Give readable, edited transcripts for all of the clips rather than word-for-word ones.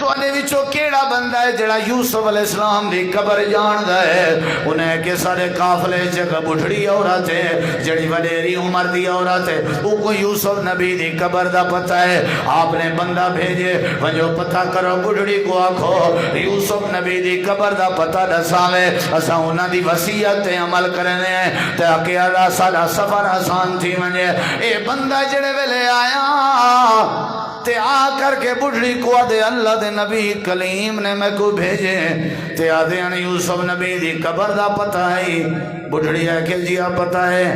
تواڈے وچوں کیڑا بندہ ہے جڑا یوسف علیہ السلام دی قبر جاندا ہے؟ انہیں کہ سارے قافلے چ ایک بڈھڑی عورت ہے جڑی وڈیری عمر دی عورت ہے، او کو یوسف نبی دی قبر دا پتہ ہے۔ آپ نے بندہ بھیجے ونجو پتہ کرو بڈھڑی کو آکھو یوسف نبی دی قبر دا پتہ دساوے، اساں انہاں دی وصیت تے عمل کرنے ہیں تاکہ ساڈا سفر آسان تھی ونجے۔ اے بندہ جڑے ویلے آیا تے آ کر کے بڑھڑی کو آدھے اللہ دے نبی کلیم نے میں کو بھیجے تے آدھے یوسف نبی دی قبر دا پتہ ہے۔ بڑھڑی ہے کہ جی آپ پتہ ہے؟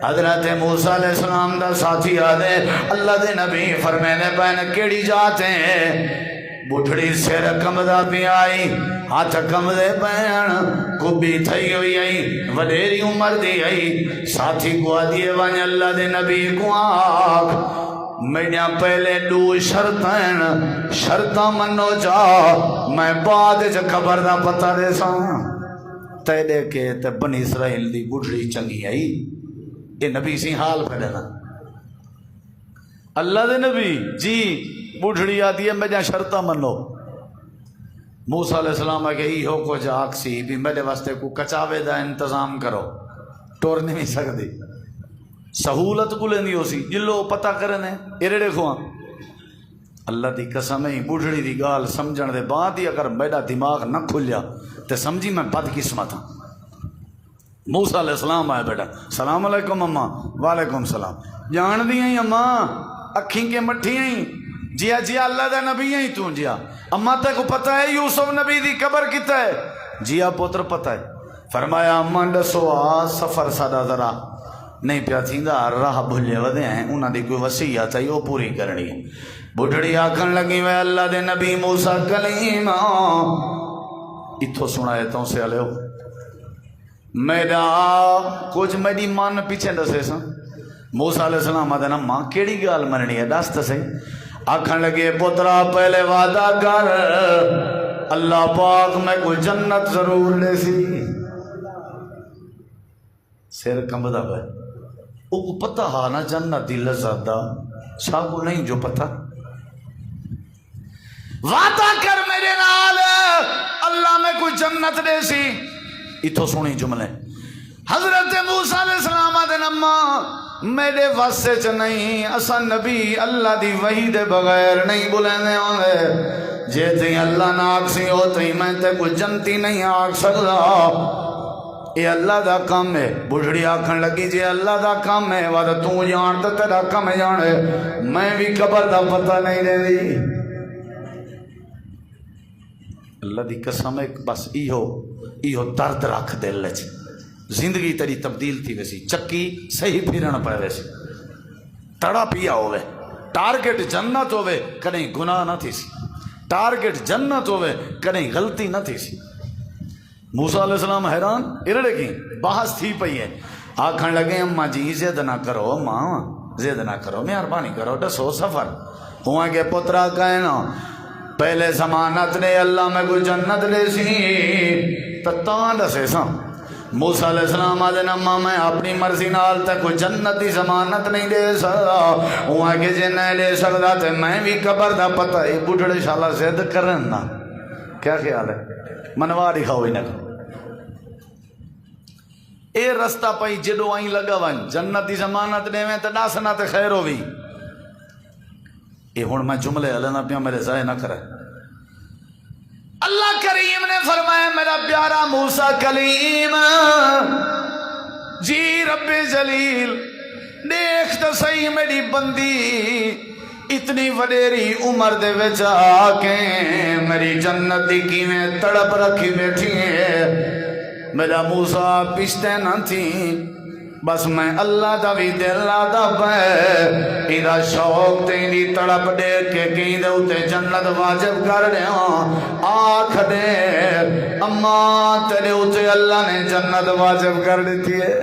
حضرت موسیٰ علیہ السلام دا ساتھی آدھے اللہ دے نبی فرمینے پہنے کیڑی جاتے ہیں؟ بڑھڑی سیر کمدہ پی آئی ہاتھ کمدے پہن کبھی تھئی ہوئی آئی وڈیری عمر دی آئی ساتھی کو آدھیے وانی اللہ دے نبی کو آکھ میں پہلے دو شرطاں منو جا میں بعد چ خبر دا پتہ دے ساں تے دے کے تے بنی اسرائیل دی بڑھڑی چنگی آئی اے نبی سی حال پڑھنا اللہ دے نبی جی بڑھڑی آدھی ہے میں شرطاں منو موسیٰ علیہ السلام ہے کہ ای ہو کو جا آکسی بھی میرے واسطے کو کچاوے دا انتظام کرو ٹور نہیں سکتی سہولت کو لینی ہو سی جلو پتہ کرنے ایرڑے کھواں اللہ دی قسم ہے بڑھڑی دی گال سمجھن دے بعد ہی اگر میرا دماغ نہ کھلیا تے سمجھی میں بد قسمت ہاں۔ موسیٰ علیہ السلام آئے بیٹا سلام علیکم اماں وعلیکم السلام جان دی ہیں اماں اکھیں کے مٹھی ہیں جیا جیا اللہ دا نبی ہیں تو جیا اماں تے کو پتہ ہے یوسف نبی دی قبر کتا ہے؟ جیا پوتر پتہ ہے۔ فرمایا اماں دسو آ سفر سادا ذرا نہیں پیا تھیندا راہ بھلے ودے ہیں انہاں دی کوئی وصیت ہے وہ پوری کرنی ہے۔ بڑھڑی آکھن لگی وے اللہ دے نبی موسیٰ کلیم اتھو سنائے تو سے علیہ میرا کچھ میری مان پیچھے دسے سا موسیٰ علیہ السلام آدھے نا ماں کیڑی گال مننی ہے دست سے آکھن لگے پترا پہلے وعدہ کر اللہ پاک میں کوئی جنت ضرور لے سی سیر کمبدہ بھائی او پتہ ہاں نا جنت دی لذت دا شاہو نہیں جو پتہ وعدہ کر میرے نال اللہ میں کوئی جنت دے سی اتھو سنی جملے حضرت موسیٰ علیہ السلام آدھے نما میرے واسطے چ نہیں اسا نبی اللہ دی وحی دے بغیر نہیں بلینے ہونے جے تھی اللہ نہ آکسی ہو تھی میں تے کوئی جنتی نہیں آکھ سکتا اے اللہ دا کام ہے۔ بڑھڑی آکھن لگی جے اللہ دا کام ہے وعدہ تو جان تو تیرا کام جانے میں بھی قبر دا پتہ نہیں دے دی اللہ دی قسم ہے بس ایہو درد رکھ دل لچ زندگی تیری تبدیل تھی ویسی چکی صحیح پھرن پہ ویسی تڑا پیا ہوئے ٹارگٹ جنت ہوئے کہیں گناہ نہ تھی سی ٹارگٹ جنت ہوئے کہیں غلطی نہ تھی سی۔ موسیٰ علیہ السلام حیران ارڑے کی بحث تھی پئی ہے آکھن لگے اماں جی زید نہ کرو ماں زید نہ کرو مہربانی کرو دسو سفر ہوا کہ پترا کہنا پہلے ضمانت نے اللہ میں کوئی جنت لے سی تاں دسے سا موسیٰ علیہ السلام آدھے نما میں اپنی مرضی نال تے کوئی جنت دی ضمانت نہیں دے سکتا ہوا کہ جے نہیں لے سکتا تے میں بھی قبر دا پتہ ہے بڑھڑے شالا زید کرن نا کیا خیال ہے منوا دکھاؤ ہی نہ اے رستہ پئی جدو آئیں لگا ون جنت دی ضمانت دے میں تے داسنا تے خیر ہوئی اے ہن میں جملے ہلنا پیا میرے ضائع نہ کرے اللہ کریم نے فرمایا میرا پیارا موسیٰ کلیم جی رب جلیل دیکھ تو صحیح میری بندی اتنی وڈیری عمر دے وچ آکے میری جنت دی کیویں تڑپ رکھی بیٹھی ہے میرا موسیٰ پشتے نہ تھی بس میں اللہ دا بھی دل آدھا پہ ایدہ شوق تیری تڑپ دیکھ کے کہیں دے اتے جنت واجب کر دے آنکھ دے اماں تیرے اتے اللہ نے جنت واجب کر دیتی ہے